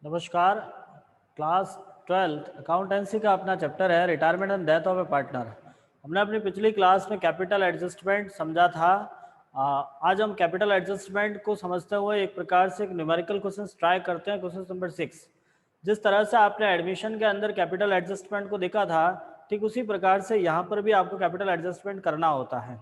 नमस्कार। Class 12th accountancy का अपना चैप्टर है retirement and death of A partner. हमने अपनी पिछली क्लास में कैपिटल एडजस्टमेंट समझा था। आज हम कैपिटल एडजस्टमेंट को समझते हुए एक प्रकार से एक न्यूमेरिकल क्वेश्चन ट्राई करते हैं। क्वेश्चन नंबर 6, जिस तरह से आपने एडमिशन के अंदर कैपिटल एडजस्टमेंट को देखा था, ठीक उसी प्रकार से यहाँ पर भी आपको कैपिटल एडजस्टमेंट करना होता है।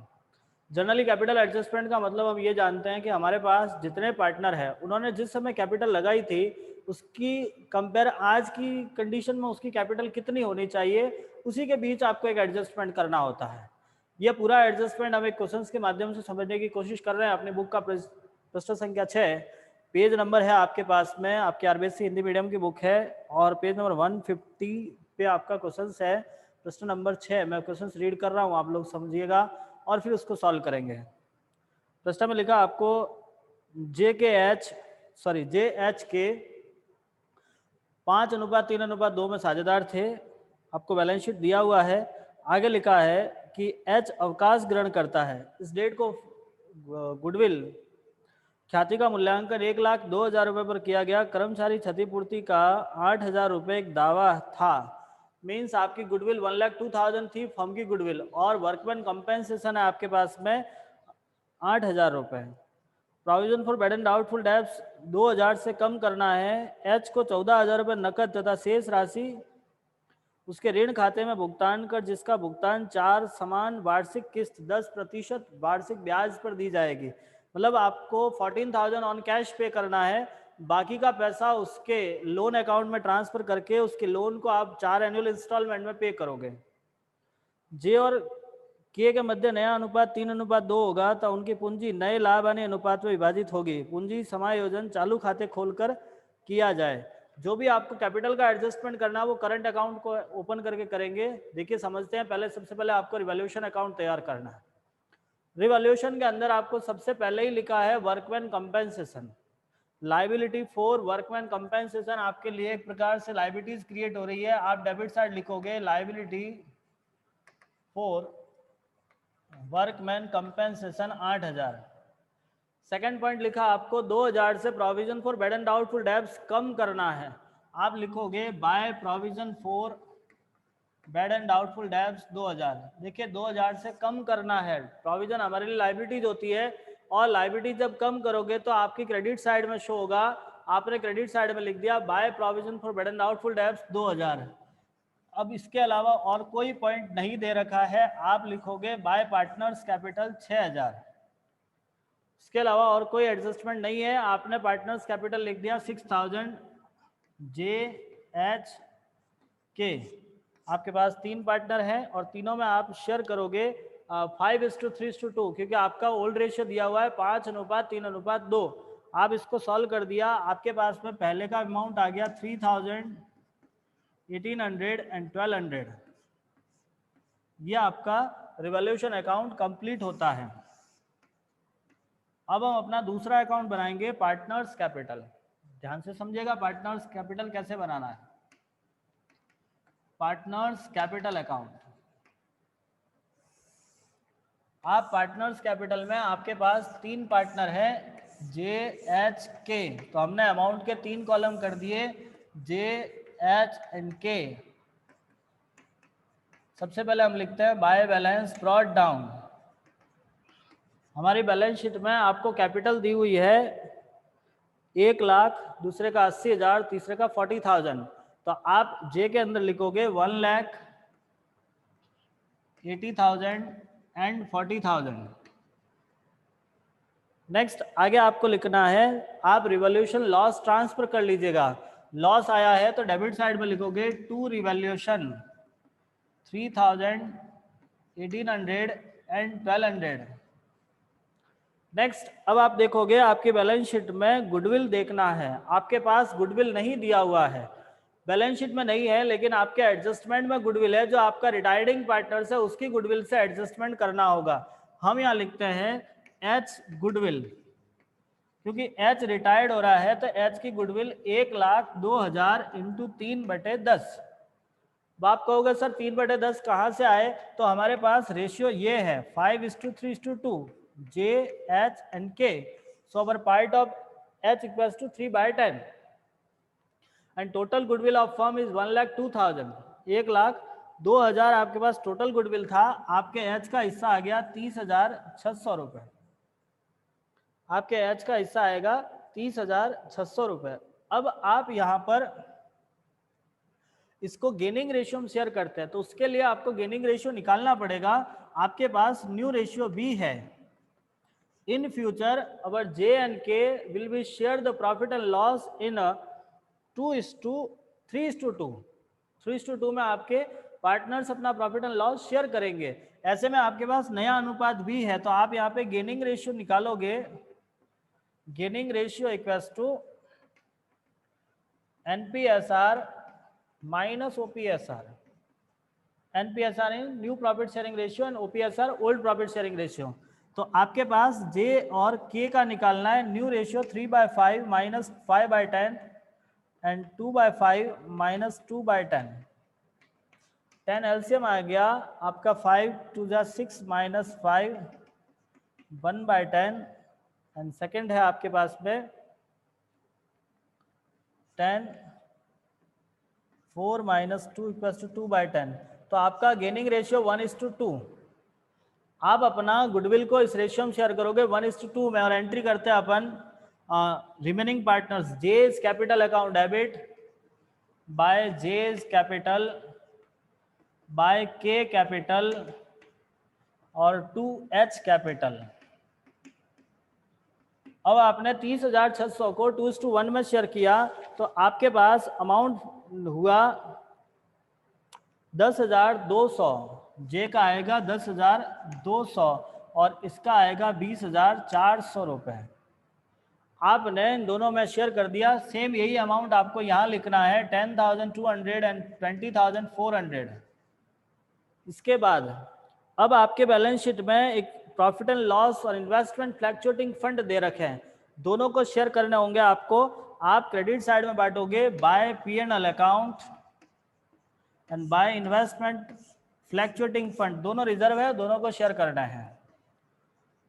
जनरली कैपिटल एडजस्टमेंट का मतलब हम ये जानते हैं कि हमारे पास जितने पार्टनर हैं उन्होंने जिस समय कैपिटल लगाई थी उसकी कंपेयर आज की कंडीशन में उसकी कैपिटल कितनी होनी चाहिए, उसी के बीच आपको एक एडजस्टमेंट करना होता है। यह पूरा एडजस्टमेंट हम एक क्वेश्चंस के माध्यम से समझने की कोशिश कर रहे हैं। अपनी बुक का प्रश्न संख्या 6 पेज नंबर है आपके पास में, आपके आरबीएससी हिंदी मीडियम की बुक है और पेज नंबर 150 पे आपका क्वेश्चन है। प्रश्न नंबर 6 मैं क्वेश्चन रीड कर रहा हूँ, आप लोग समझिएगा और फिर उसको सॉल्व करेंगे। प्रश्न में लिखा आपको जे एच के 5:3:2 में साझेदार थे। आपको बैलेंस शीट दिया हुआ है। आगे लिखा है कि एच अवकाश ग्रहण करता है। इस डेट को गुडविल ख्याति का मूल्यांकन 1,02,000 रुपये पर किया गया। कर्मचारी क्षतिपूर्ति का 8,000 रुपये एक दावा था। मीन्स आपकी गुडविल 1,02,000 थी फर्म की गुडविल, और वर्कमैन कंपेंसेशन है आपके पास में 8,000 रुपये। Provision for bad and doubtful debts 2,000 से कम करना है। एच को 14,000 रुपये नकद तथा शेष राशि उसके ऋण खाते में भुगतान कर, जिसका भुगतान 4 समान वार्षिक किस्त 10% वार्षिक ब्याज पर दी जाएगी। मतलब आपको 14,000 ऑन कैश पे करना है, बाकी का पैसा उसके लोन अकाउंट में ट्रांसफर करके उसके लोन को आप 4 एनुअल इंस्टॉलमेंट में पे करोगे। जे और के के मध्य नया अनुपात 3:2 होगा तो उनकी पूंजी नए लाभ आने अनुपात में विभाजित होगी। पूंजी समायोजन चालू खाते खोलकर किया जाए। जो भी आपको कैपिटल का एडजस्टमेंट करना है वो करंट अकाउंट को ओपन करके करेंगे। देखिए समझते हैं। पहले सबसे पहले आपको रिवैल्यूएशन अकाउंट तैयार करना है। रिवैल्यूएशन के अंदर आपको सबसे पहले ही लिखा है workman compensation. Liability for workman compensation आपके लिए एक प्रकार से लाइबिलिटीज क्रिएट हो रही है। आप डेबिट साइड लिखोगे liability for workman compensation 8,000। Second point लिखा आपको 2,000 से provision for bad and doubtful debts कम करना है। आप लिखोगे by provision for bad and doubtful debts 2,000। देखिए 2,000 से कम करना है। प्रोविजन हमारे लिए लाइबिलिटीज होती है, और लाइबिलिटी जब कम करोगे तो आपकी क्रेडिट साइड में शो होगा। आपने क्रेडिट साइड में लिख दिया bye provision for bad and doubtful debts 2,000। अब इसके अलावा और कोई पॉइंट नहीं दे रखा है। आप लिखोगे बाय पार्टनर्स कैपिटल 6,000। इसके अलावा और कोई एडजस्टमेंट नहीं है। आपने पार्टनर्स कैपिटल लिख दिया 6,000 जे एच के। आपके पास 3 पार्टनर हैं और तीनों में आप शेयर करोगे 5:3:2, क्योंकि आपका ओल्ड रेशियो दिया हुआ है 5:3:2। आप इसको सॉल्व कर दिया, आपके पास में पहले का अमाउंट आ गया 3,000, 1,800 एंड 1,200। ये आपका रिवैल्यूएशन अकाउंट कंप्लीट होता है। अब हम अपना दूसरा अकाउंट बनाएंगे पार्टनर्स कैपिटल। ध्यान से समझिएगा पार्टनर्स कैपिटल कैसे बनाना है। पार्टनर्स कैपिटल अकाउंट, आप पार्टनर्स कैपिटल में आपके पास 3 पार्टनर है जे एच के, तो हमने अमाउंट के 3 कॉलम कर दिए जे एच एंड के। सबसे पहले हम लिखते हैं बाय बैलेंस ब्रॉट डाउन। हमारी बैलेंस शीट में आपको कैपिटल दी हुई है 1,00,000, दूसरे का 80,000, तीसरे का 40,000। तो आप जे के अंदर लिखोगे 1,80,000 एंड 40,000। नेक्स्ट आगे आपको लिखना है, आप रिवैल्यूएशन लॉस ट्रांसफर कर लीजिएगा। लॉस आया है तो डेबिट साइड में लिखोगे टू रिवैल्यूएशन 3,000, 1,800 एंड 1,200। नेक्स्ट अब आप देखोगे आपकी बैलेंस शीट में गुडविल देखना है। आपके पास गुडविल नहीं दिया हुआ है, बैलेंस शीट में नहीं है, लेकिन आपके एडजस्टमेंट में गुडविल है। जो आपका रिटायरिंग पार्टनर है उसकी गुडविल से एडजस्टमेंट करना होगा। हम यहाँ लिखते हैं एच गुडविल, क्योंकि एच रिटायर्ड हो रहा है तो एच की गुडविल 1,02,000 इंटू 3/10। अब आप कहोगे सर 3/10 कहाँ से आए, तो हमारे पास रेशियो ये है 5:3:2 जे H and K. So our part of H equals to 3/10। And total goodwill of firm is 1,02,000, 1,02,000 आपके पास टोटल गुडविल था, आपके एच का हिस्सा आ गया 30,600 रुपये, आपके एच का हिस्सा आएगा 30,600 रुपये। अब आप यहाँ पर इसको गेनिंग रेशियो में शेयर करते हैं, तो उसके लिए आपको गेनिंग रेशियो निकालना पड़ेगा। आपके पास न्यू रेशियो भी है। In future our J and K will be share the profit and loss in 2:3:2, 3:2 में आपके पार्टनर्स अपना प्रॉफिट एंड लॉस शेयर करेंगे। ऐसे में आपके पास नया अनुपात भी है, तो आप यहाँ पे गेनिंग रेशियो निकालोगे। Gaining ratio equals to NPSR minus OPSR, NPSR in new profit sharing ratio and OPSR old profit sharing ratio. तो आपके पास जे और के का निकालना है। New ratio 3/5 minus 5/10 and 2/5 minus 2/10, 10 LCM आ गया आपका 5 2 जा 6 माइनस 5 1/10 एंड सेकेंड है आपके पास में 10 4 माइनस 2 इक्वल्स टू 2/10। तो आपका गेनिंग रेशियो 1:2। आप अपना गुडविल को इस रेशियो में शेयर करोगे 1:2 में, और एंट्री करते हैं अपन remaining partners J's capital account debit by J's capital by K capital और 2H कैपिटल। अब आपने 30,600 को 2:1 में शेयर किया, तो आपके पास अमाउंट हुआ 10,200, जे का आएगा 10,200 और इसका आएगा 20,400 रुपये। आपने इन दोनों में शेयर कर दिया। सेम यही अमाउंट आपको यहाँ लिखना है 10,200 एंड 20,400। इसके बाद अब आपके बैलेंस शीट में एक प्रॉफिट एंड लॉस और इन्वेस्टमेंट फ्लैक्चुएटिंग फंड दे रखे हैं, दोनों को शेयर करने होंगे आपको। आप क्रेडिट साइड में बांटोगे by P&L account and by investment fluctuating fund, दोनों रिजर्व है, दोनों को शेयर करना है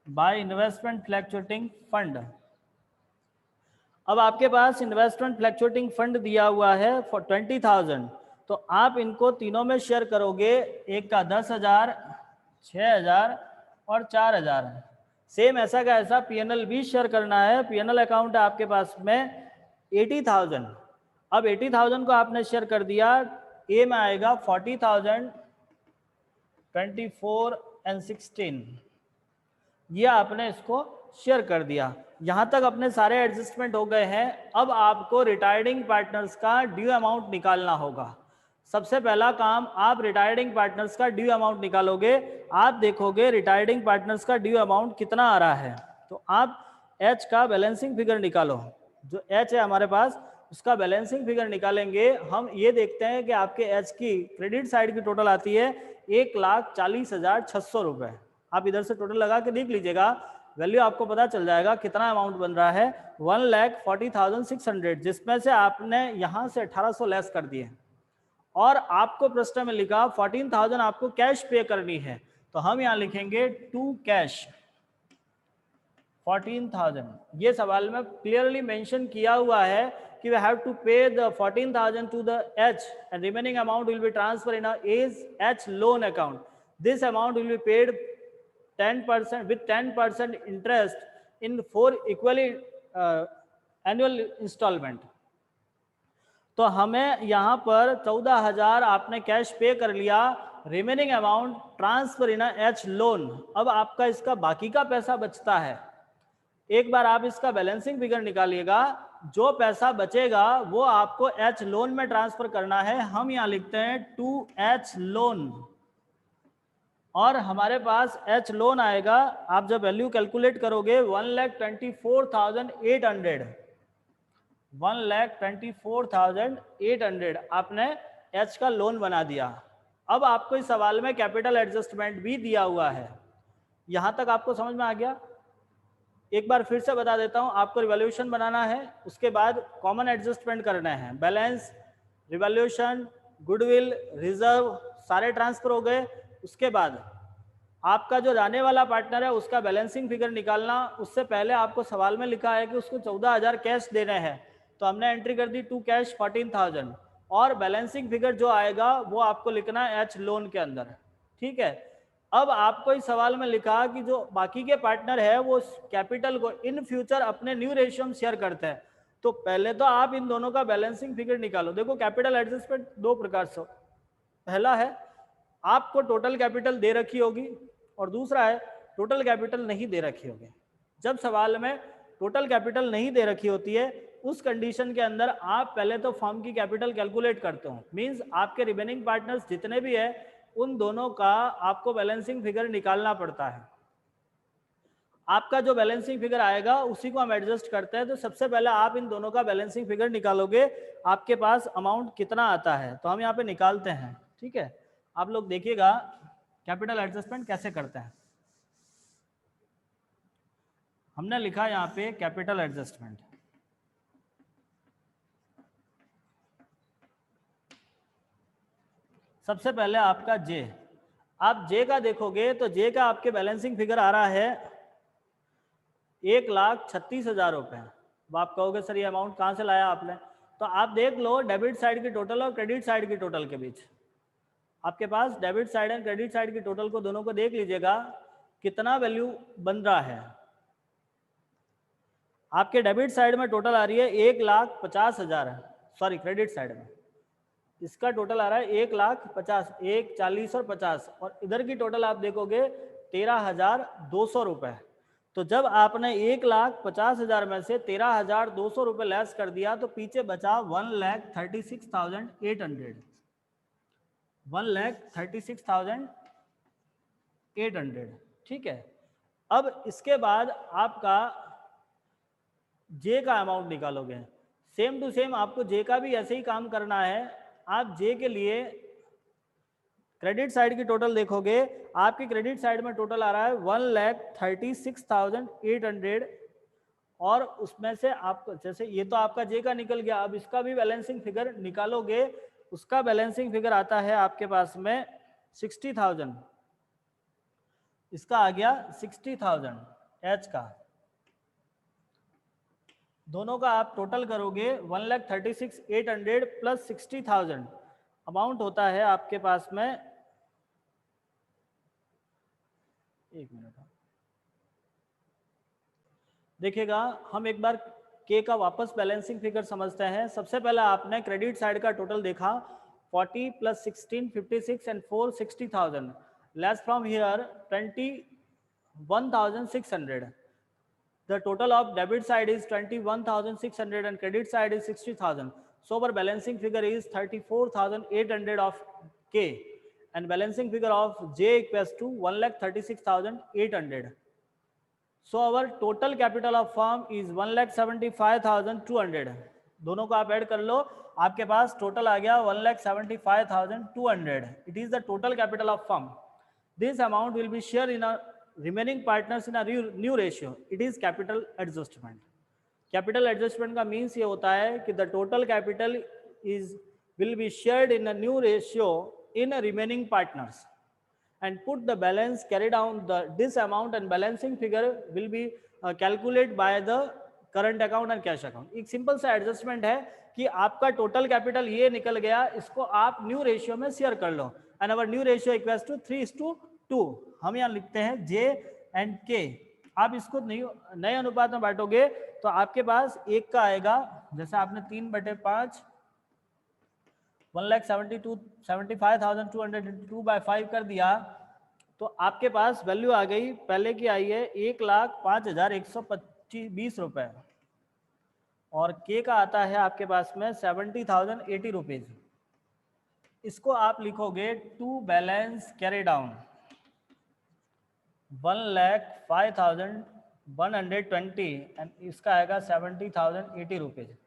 बाय इन्वेस्टमेंट फ्लैक्चुएटिंग फंड। अब आपके पास इन्वेस्टमेंट फ्लैक्चुएटिंग फंड दिया हुआ है फॉर 20,000, तो आप इनको तीनों में शेयर करोगे, एक का 10,000, 6,000 और 4,000। सेम ऐसा का ऐसा P&L भी शेयर करना है। P&L अकाउंट है आपके पास में 80,000। अब 80,000 को आपने शेयर कर दिया, ए में आएगा 40,000, 24 एंड 16, ये आपने इसको शेयर कर दिया। यहां तक अपने सारे एडजस्टमेंट हो गए हैं। अब आपको रिटायर्डिंग पार्टनर्स का ड्यू अमाउंट निकालना होगा। सबसे पहला काम, आप रिटायर्डिंग पार्टनर्स का ड्यू अमाउंट निकालोगे। आप देखोगे रिटायर्डिंग पार्टनर्स का ड्यू अमाउंट कितना आ रहा है, तो आप एच का बैलेंसिंग फिगर निकालो। जो एच है हमारे पास, उसका बैलेंसिंग फिगर निकालेंगे। हम ये देखते हैं कि आपके एच की क्रेडिट साइड की टोटल आती है 1,40,600 रुपये। आप इधर से टोटल लगा के देख लीजिएगा, वैल्यू आपको पता चल जाएगा कितना अमाउंट बन रहा है, 1,40,600, जिसमें से आपने यहाँ से 1,800 लेस कर दिए और आपको प्रश्न में लिखा 14,000 आपको कैश पे करनी है। तो हम यहाँ लिखेंगे टू कैश 14,000। ये सवाल में क्लियरली मेंशन किया हुआ है कि we have to pay the 14,000 to the H and remaining amount will be transferred in a H loan account. This amount will be paid 10% with 10% interest in 4 equally annual installment. तो हमें यहाँ पर 14,000 आपने cash पे कर लिया, remaining amount transfer इन H loan. अब आपका इसका बाकी का पैसा बचता है। एक बार आप इसका बैलेंसिंग फिगर निकालिएगा, जो पैसा बचेगा वो आपको एच लोन में ट्रांसफर करना है। हम यहाँ लिखते हैं 2H लोन और हमारे पास एच लोन आएगा। आप जब वैल्यू कैलकुलेट करोगे 1,24,800, 1,24,800 आपने एच का लोन बना दिया। अब आपको इस सवाल में कैपिटल एडजस्टमेंट भी दिया हुआ है। यहां तक आपको समझ में आ गया? एक बार फिर से बता देता हूं, आपको रिवैल्यूएशन बनाना है, उसके बाद कॉमन एडजस्टमेंट करना है। बैलेंस, रिवैल्यूएशन, गुडविल, रिजर्व सारे ट्रांसफर हो गए। उसके बाद आपका जो जाने वाला पार्टनर है उसका बैलेंसिंग फिगर निकालना। उससे पहले आपको सवाल में लिखा है कि उसको 14,000 कैश देने हैं, तो हमने एंट्री कर दी टू कैश 14,000 और बैलेंसिंग फिगर जो आएगा वो आपको लिखना है एच लोन के अंदर, ठीक है। अब आपको इस सवाल में लिखा कि जो बाकी के पार्टनर है वो कैपिटल को इन फ्यूचर अपने न्यू रेशियो में शेयर करते हैं, तो पहले तो आप इन दोनों का बैलेंसिंग फिगर निकालो। देखो कैपिटल एडजस्टमेंट दो प्रकार से, पहला है आपको टोटल कैपिटल दे रखी होगी और दूसरा है टोटल कैपिटल नहीं दे रखी होगी। जब सवाल में टोटल कैपिटल नहीं दे रखी होती है उस कंडीशन के अंदर आप पहले तो फर्म की कैपिटल कैलकुलेट करते हो, मींस आपके रिमेनिंग पार्टनर्स जितने भी है उन दोनों का आपको बैलेंसिंग फिगर निकालना पड़ता है। आपका जो बैलेंसिंग फिगर आएगा उसी को हम एडजस्ट करते हैं। तो सबसे पहले आप इन दोनों का बैलेंसिंग फिगर निकालोगे, आपके पास अमाउंट कितना आता है, तो हम यहाँ पे निकालते हैं, ठीक है। आप लोग देखिएगा कैपिटल एडजस्टमेंट कैसे करते हैं। हमने लिखा यहाँ पे कैपिटल एडजस्टमेंट, सबसे पहले आपका जे, आप जे का देखोगे तो जे का आपके बैलेंसिंग फिगर आ रहा है 1,36,000 रुपये। अब आप कहोगे सर ये अमाउंट कहाँ से लाया आपने, तो आप देख लो डेबिट साइड की टोटल और क्रेडिट साइड की टोटल के बीच, आपके पास debit side and credit side की टोटल को दोनों को देख लीजिएगा कितना वैल्यू बन रहा है। आपके डेबिट साइड में टोटल आ रही है 1,50,000, सॉरी क्रेडिट साइड में इसका टोटल आ रहा है 1,50,000, 1,40 और 50, और इधर की टोटल आप देखोगे 13,200 रुपये। तो जब आपने 1,50,000 में से 13,200 रुपये लेस कर दिया तो पीछे बचा 1,36,800, 1,36,800, ठीक है। अब इसके बाद आपका जे का अमाउंट निकालोगे, सेम टू सेम आपको जे का भी ऐसे ही काम करना है। आप जे के लिए क्रेडिट साइड की टोटल देखोगे, आपकी क्रेडिट साइड में टोटल आ रहा है 1,36,800, और उसमें से आपको जैसे ये तो आपका जे का निकल गया, अब इसका भी बैलेंसिंग फिगर निकालोगे, उसका बैलेंसिंग फिगर आता है आपके पास में 60,000, इसका आ गया 60,000 एच का। दोनों का आप टोटल करोगे 1,36,800 प्लस 60,000 अमाउंट होता है आपके पास में, एक मिनट देखिएगा, हम एक बार के का वापस बैलेंसिंग फिगर समझते हैं। सबसे पहले आपने क्रेडिट साइड का टोटल देखा 40 plus 16 56 and 4 60,000, less from here 21,600। The total of debit side is 21,600 and credit side is 60,000. So our balancing figure is 34,800 of K and balancing figure of J equals to 1,36,800. So our total capital of firm is 1,75,200. दोनों को आप add कर लो, आपके पास total आ गया 1,75,200. It is the total capital of firm. This amount will be shared in a remaining partners in a new ratio. It is capital adjustment. Capital adjustment का means ये होता है कि the total capital will be shared in a new ratio in a remaining partners and put the balance carry down this amount and balancing figure will be calculated by the current account and cash account. एक simple सा adjustment है कि आपका total capital ये निकल गया, इसको आप न्यू रेशियो में शेयर कर लो and our new ratio equals to 3:2। हम यहाँ लिखते हैं जे एंड के। आप इसको नए अनुपात में बांटोगे तो आपके पास एक का आएगा, जैसे आपने 3/5 1,75,200 2 by 5 कर दिया तो आपके पास वैल्यू आ गई, पहले की आई है 1,05,120 रुपये और के का आता है आपके पास में 70,080 रुपीज। इसको आप लिखोगे to balance carry down 1,05,120 and इसका आएगा 70,080 रुपीज।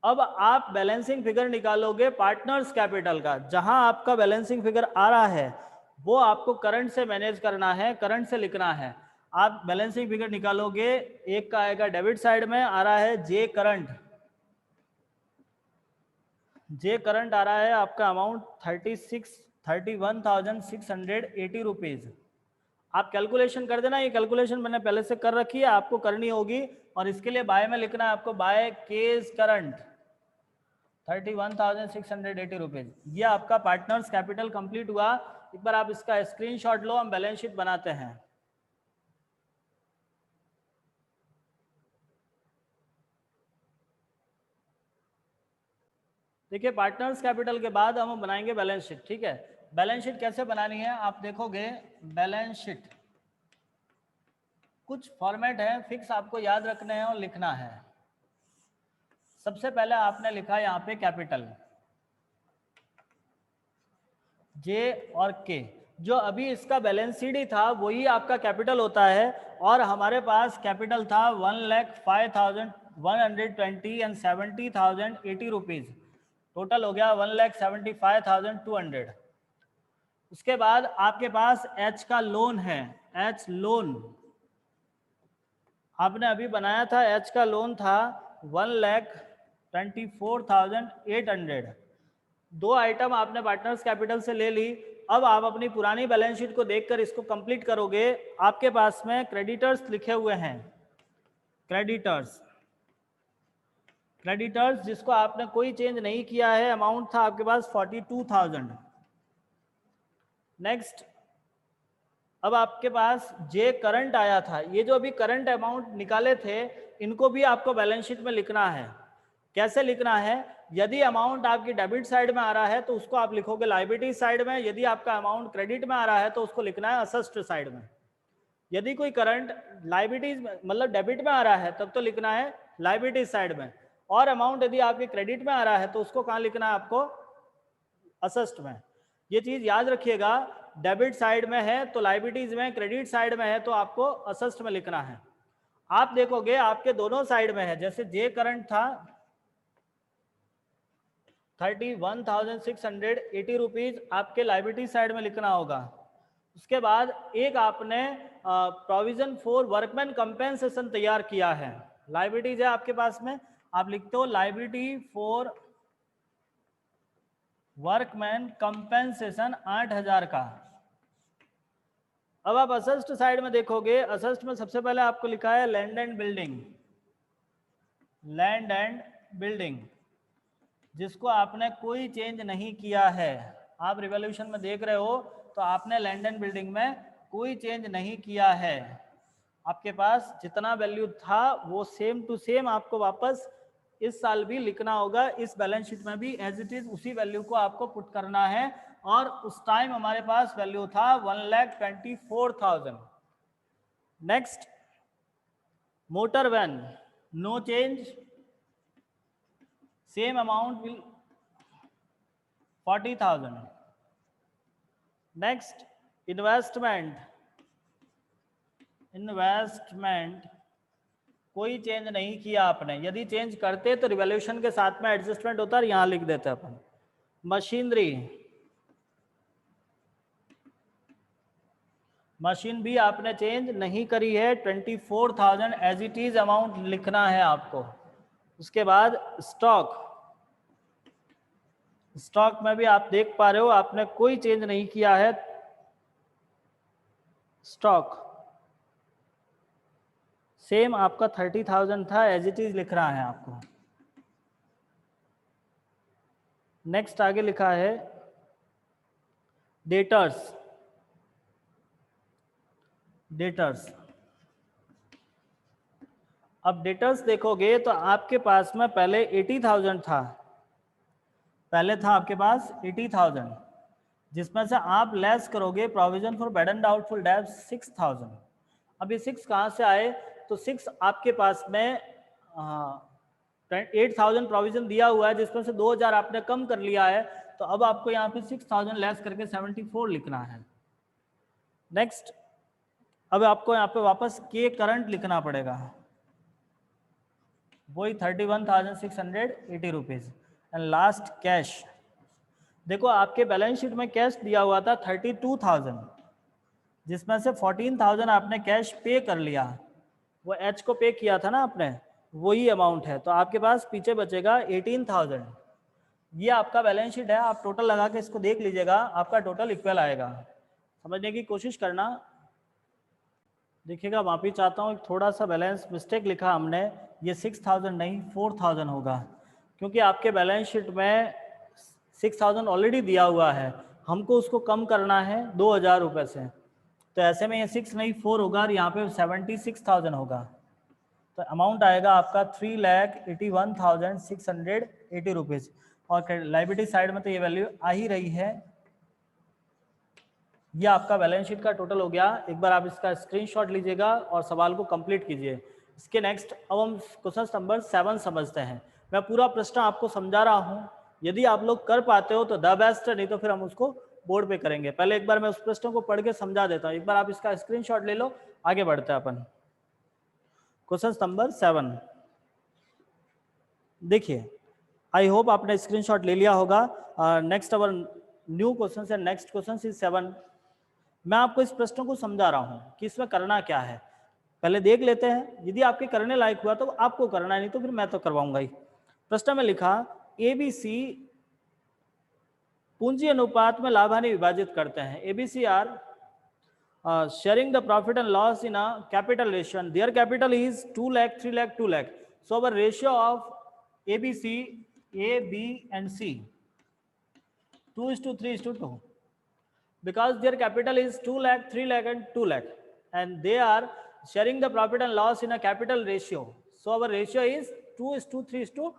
अब आप बैलेंसिंग फिगर निकालोगे पार्टनर्स कैपिटल का, जहां आपका बैलेंसिंग फिगर आ रहा है वो आपको करंट से मैनेज करना है, करंट से लिखना है। आप बैलेंसिंग फिगर निकालोगे, एक का आएगा डेबिट साइड में आ रहा है जे करंट, जे करंट आ रहा है आपका अमाउंट 31,680 रुपीज। आप कैलकुलेशन कर देना, ये कैलकुलेशन मैंने पहले से कर रखी है, आपको करनी होगी और इसके लिए बाय में लिखना है आपको, बाय केस करंट 31,680 रुपीज। ये आपका पार्टनर्स कैपिटल कंप्लीट हुआ। एक बार आप इसका स्क्रीनशॉट लो, हम बैलेंस शीट बनाते हैं। देखिए पार्टनर्स कैपिटल के बाद हम बनाएंगे बैलेंस शीट, ठीक है। बैलेंस शीट कैसे बनानी है आप देखोगे, बैलेंस शीट कुछ फॉर्मेट है फिक्स, आपको याद रखने हैं और लिखना है। सबसे पहले आपने लिखा यहाँ पे कैपिटल जे और के, जो अभी इसका बैलेंस शीट ही था वही आपका कैपिटल होता है। और हमारे पास कैपिटल था 1,05,120 एंड 70,080 रुपीज, टोटल हो गया 1,75,200। उसके बाद आपके पास एच का लोन है, एच लोन आपने अभी बनाया था, एच का लोन था 1,24,800। दो आइटम आपने पार्टनर्स कैपिटल से ले ली। अब आप अपनी पुरानी बैलेंस शीट को देखकर इसको कंप्लीट करोगे। आपके पास में क्रेडिटर्स लिखे हुए हैं, क्रेडिटर्स जिसको आपने कोई चेंज नहीं किया है, अमाउंट था आपके पास 42,000। नेक्स्ट, अब आपके पास जे करंट आया था, ये जो अभी करंट अमाउंट निकाले थे इनको भी आपको बैलेंस शीट में लिखना है। कैसे लिखना है, यदि अमाउंट आपकी डेबिट साइड में आ रहा है तो उसको आप लिखोगे लायबिलिटी साइड में, यदि आपका अमाउंट क्रेडिट में आ रहा है तो उसको लिखना है असेस्ट साइड में। यदि कोई करंट लायबिलिटीज मतलब डेबिट में आ रहा है तब तो लिखना है लायबिलिटी साइड में, और अमाउंट यदि आपके क्रेडिट में आ रहा है तो उसको कहाँ लिखना है आपको, असेस्ट में। ये चीज याद रखिएगा, डेबिट साइड में है तो लायबिलिटीज में, क्रेडिट साइड में है तो आपको असेस्ट में लिखना है। आप देखोगे आपके दोनों साइड में है, जैसे जे करंट था 31,680 रुपीज आपके लायबिलिटी साइड में लिखना होगा। उसके बाद एक आपने प्रोविजन फॉर वर्कमैन कंपेंसेशन तैयार किया है, लायबिलिटीज है आपके पास में, आप लिखते हो लायबिलिटी फॉर वर्कमैन कंपेंसेशन 8,000 का। अब आप असेस्ट साइड में देखोगे, असेस्ट में सबसे पहले आपको लिखा है land and building, land and building जिसको आपने कोई चेंज नहीं किया है। आप रिवॉल्यूशन में देख रहे हो तो आपने लैंड एंड बिल्डिंग में कोई चेंज नहीं किया है, आपके पास जितना वैल्यू था वो सेम टू सेम आपको वापस इस साल भी लिखना होगा, इस बैलेंस शीट में भी एज इट इज उसी वैल्यू को आपको पुट करना है। और उस टाइम हमारे पास वैल्यू था 1,24,000। Next, motor van no change, same amount will 40,000। Next, investment कोई चेंज नहीं किया आपने, यदि चेंज करते तो रिवॉल्यूशन के साथ में एडजस्टमेंट होता है, यहां लिख देते अपन। मशीन भी आपने चेंज नहीं करी है, 24,000 एज इट इज अमाउंट लिखना है आपको। उसके बाद स्टॉक में भी आप देख पा रहे हो आपने कोई चेंज नहीं किया है, स्टॉक सेम आपका 30,000 था, एज इट इज लिख रहा है आपको। नेक्स्ट आगे लिखा है डेटर्स, अब डेटर्स देखोगे तो आपके पास में पहले 80,000 था, पहले था आपके पास 80,000, जिसमें से आप लेस करोगे provision for bad and doubtful debts 6,000। अब ये 6 कहाँ से आए, तो 6 आपके पास में 8,000 प्रोविजन दिया हुआ है, जिसमें से 2,000 आपने कम कर लिया है, तो अब आपको यहाँ पे 6,000 लेस करके 74 लिखना है। नेक्स्ट, अब आपको यहाँ पे वापस के करंट लिखना पड़ेगा, वही 31,680 रुपीज। एंड लास्ट कैश, देखो आपके बैलेंस शीट में कैश दिया हुआ था 32,000, जिसमें से 14,000 आपने कैश पे कर लिया, वो एच को पे किया था ना आपने, वही अमाउंट है, तो आपके पास पीछे बचेगा 18,000। ये आपका बैलेंस शीट है, आप टोटल लगा के इसको देख लीजिएगा, आपका टोटल इक्वल आएगा, समझने की कोशिश करना। देखिएगा माफी चाहता हूँ, एक थोड़ा सा बैलेंस मिस्टेक लिखा हमने, ये 6000 नहीं 4000 होगा, क्योंकि आपके बैलेंस शीट में 6000 ऑलरेडी दिया हुआ है, हमको उसको कम करना है 2000 रुपये से, तो ऐसे में ये 6 नहीं 4 होगा और यहाँ पे 76,000 होगा, तो अमाउंट आएगा आपका 3,81,680 रुपीज़। और लाइबिलिटी साइड में तो ये वैल्यू आ ही रही है। ये आपका बैलेंस शीट का टोटल हो गया। एक बार आप इसका स्क्रीनशॉट लीजिएगा और सवाल को कंप्लीट कीजिए। इसके नेक्स्ट अब हम क्वेश्चन नंबर 7 समझते हैं। मैं पूरा प्रश्न आपको समझा रहा हूँ, यदि आप लोग कर पाते हो तो द बेस्ट है, नहीं तो फिर हम उसको बोर्ड पे करेंगे। पहले एक बार मैं उस प्रश्न को पढ़ के समझा देता हूँ, एक बार आप इसका स्क्रीनशॉट ले लो, आगे बढ़ते हैं अपन। क्वेश्चन नंबर 7 देखिए, आई होप आपने स्क्रीनशॉट ले लिया होगा। नेक्स्ट अवर न्यू क्वेश्चन है, नेक्स्ट क्वेश्चन इज 7। मैं आपको इस प्रश्न को समझा रहा हूँ कि इसमें करना क्या है, पहले देख लेते हैं। यदि आपके करने लायक हुआ तो आपको करना है, नहीं तो फिर मैं तो करवाऊंगा ही। प्रश्न में लिखा ABC पूंजी अनुपात में लाभ हानि विभाजित करते हैं। ABC are sharing the profit and loss in a capital ratio, and their capital is 2 lakh, 3 lakh, 2 lakh. So our ratio of ABC, A, B and C 2:3:2, because their capital is 2 lakh, 3 lakh and 2 lakh, and they are sharing the profit and loss in a capital ratio. So our ratio is 2:3:2.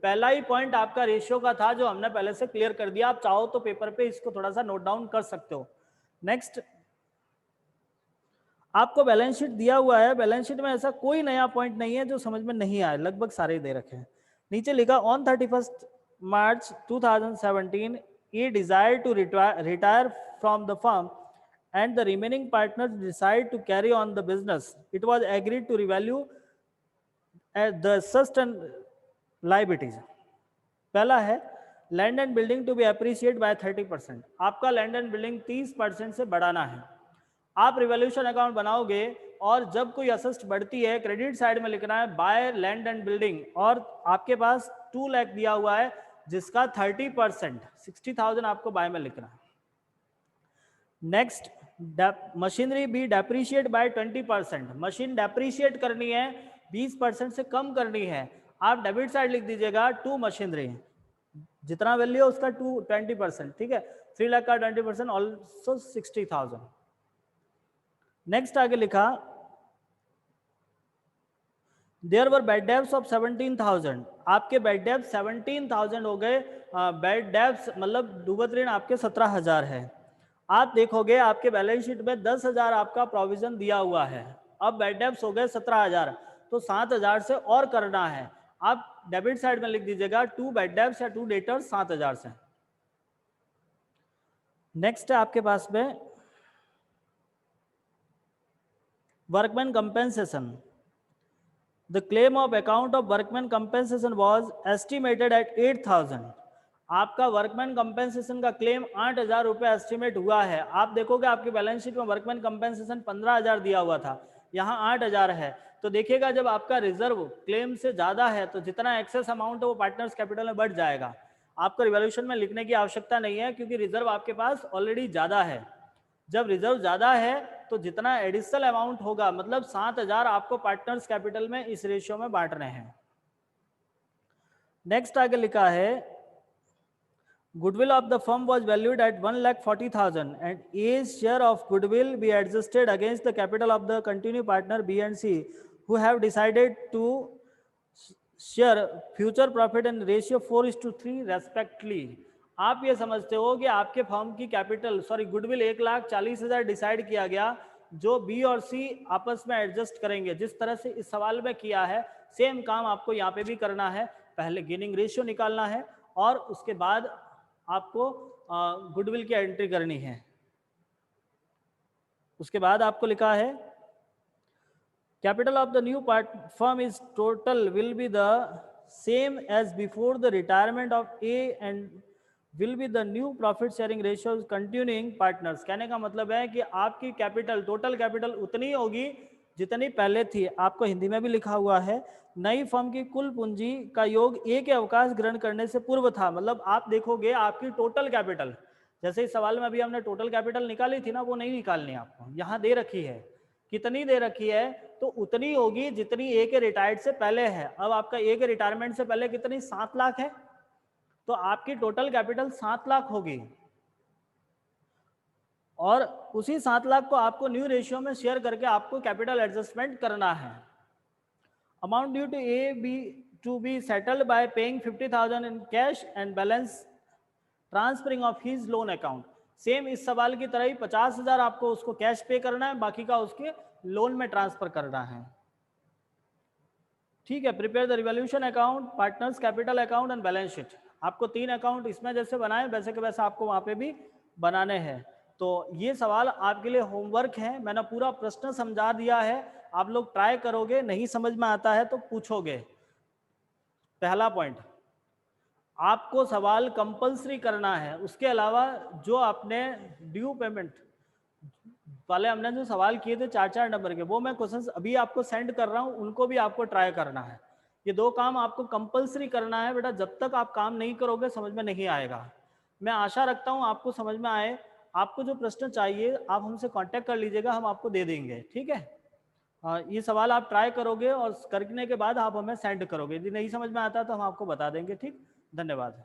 पहला ही point आपका ratio का था जो हमने पहले से clear कर दिया। आप चाहो तो पेपर पे इसको थोड़ा सा नोट डाउन कर सकते हो। नेक्स्ट, आपको बैलेंस शीट दिया हुआ है, बैलेंस शीट में ऐसा कोई नया पॉइंट नहीं है जो समझ में नहीं आया, लगभग सारे दे रखे हैं। नीचे लिखा on 31 March 2017 he desired to retire from the firm and the remaining partners decide to carry on the business. It was agreed to revalue the assets and liabilities. पहला है land and building to be appreciate by 30%। आपका land and building 30% से बढ़ाना है। आप revolution account बनाओगे और जब कोई असेस्ट बढ़ती है क्रेडिट साइड में लिखना है बाय लैंड एंड बिल्डिंग, और आपके पास 2 लाख दिया हुआ है जिसका 30% 60,000 आपको बाय में लिखना है। Next, machinery be depreciate by 20%। Machine depreciate करनी है, 20% से कम करनी है। आप डेबिट साइड लिख दीजिएगा टू मशीनरी, जितना वैल्यू है उसका 20%, ठीक है। 3 लाख का 20% ऑल्सो 60,000। नेक्स्ट आगे लिखा there were bad debts of 17,000। आपके बैड डेब्ट 17,000 हो गए। बैड डेब्ट्स मतलब डूबत ऋण आपके 17,000 है। आप देखोगे आपके बैलेंस शीट में 10,000 आपका प्रोविजन दिया हुआ है, अब बैड डेब्ट्स हो गए 17,000, तो 7,000 से और करना है। आप डेबिट साइड में लिख दीजिएगा टू बैड डेब्ट्स या टू डेटर्स 7,000 से। नेक्स्ट है आपके पास में workman compensation. The claim of account of workman compensation was estimated at 8,000। आपका वर्कमैन कंपेंसेशन का क्लेम 8,000 रुपये एस्टिमेट हुआ है। आप देखोगे आपकी बैलेंस शीट में वर्कमैन कंपेंसेशन 15,000 दिया हुआ था, यहाँ 8,000 है। तो देखिएगा जब आपका रिजर्व क्लेम से ज़्यादा है तो जितना एक्सेस अमाउंट है वो पार्टनर्स कैपिटल में बढ़ जाएगा। आपको रिवॉल्यूशन में लिखने की आवश्यकता नहीं है क्योंकि रिजर्व आपके पास ऑलरेडी ज़्यादा है। जब रिजर्व ज़्यादा है तो जितना एडिशनल अमाउंट होगा, मतलब 7,000 आपको पार्टनर्स कैपिटल में इस रेशियो में बांटने हैं। नेक्स्ट आगे लिखा है goodwill of the firm was valued at 1,40,000 and a share of goodwill be adjusted against the capital of the continue partner B and C who have decided to share future profit and ratio 4:3 respectively. आप ये समझते हो कि आपके firm की capital goodwill 1,40,000 decide किया गया, जो बी और सी आपस में एडजस्ट करेंगे। जिस तरह से इस सवाल में किया है सेम काम आपको यहाँ पे भी करना है। पहले गेनिंग रेशियो निकालना है और उसके बाद आपको गुडविल की एंट्री करनी है। उसके बाद आपको लिखा है capital of the new firm is total will be the same as before the retirement of A and will be the new profit sharing ratios continuing partners। कहने का मतलब है कि आपकी कैपिटल टोटल कैपिटल उतनी होगी जितनी पहले थी। आपको हिंदी में भी लिखा हुआ है नई फर्म की कुल पूंजी का योग ए के अवकाश ग्रहण करने से पूर्व था। मतलब आप देखोगे आपकी टोटल कैपिटल, जैसे इस सवाल में अभी हमने टोटल कैपिटल निकाली थी ना, वो नहीं निकालनी आपको, यहाँ दे रखी है कितनी दे रखी है, तो उतनी होगी जितनी ए के रिटायर्ड से पहले है। अब आपका ए के रिटायरमेंट से पहले कितनी 7 लाख है, तो आपकी टोटल कैपिटल 7 लाख होगी, और उसी 7 लाख को आपको न्यू रेशियो में शेयर करके आपको कैपिटल एडजस्टमेंट करना है। Amount due to A B to be settled by paying 50,000 in cash and balance transferring of his loan account. Same इस सवाल की तरह ही 50,000 आपको उसको कैश पे करना है, बाकी का उसके लोन में ट्रांसफर करना है। ठीक है, prepare the revolution account, partners capital account and balance sheet. आपको 3 अकाउंट इसमें जैसे बनाए वैसे के वैसे आपको वहां पे भी बनाने हैं। तो ये सवाल आपके लिए होमवर्क है, मैंने पूरा प्रश्न समझा दिया है, आप लोग ट्राई करोगे, नहीं समझ में आता है तो पूछोगे। पहला पॉइंट, आपको सवाल कंपलसरी करना है, उसके अलावा जो आपने ड्यू पेमेंट वाले हमने जो सवाल किए थे 4-4 नंबर के, वो मैं क्वेश्चंस अभी आपको सेंड कर रहा हूँ, उनको भी आपको ट्राई करना है। ये 2 काम आपको कंपलसरी करना है बेटा, जब तक आप काम नहीं करोगे समझ में नहीं आएगा। मैं आशा रखता हूँ आपको समझ में आए। आपको जो प्रश्न चाहिए आप हमसे कांटेक्ट कर लीजिएगा, हम आपको दे देंगे। ठीक है, ये सवाल आप ट्राई करोगे और करने के बाद आप हमें सेंड करोगे, यदि नहीं समझ में आता तो हम आपको बता देंगे। ठीक, धन्यवाद।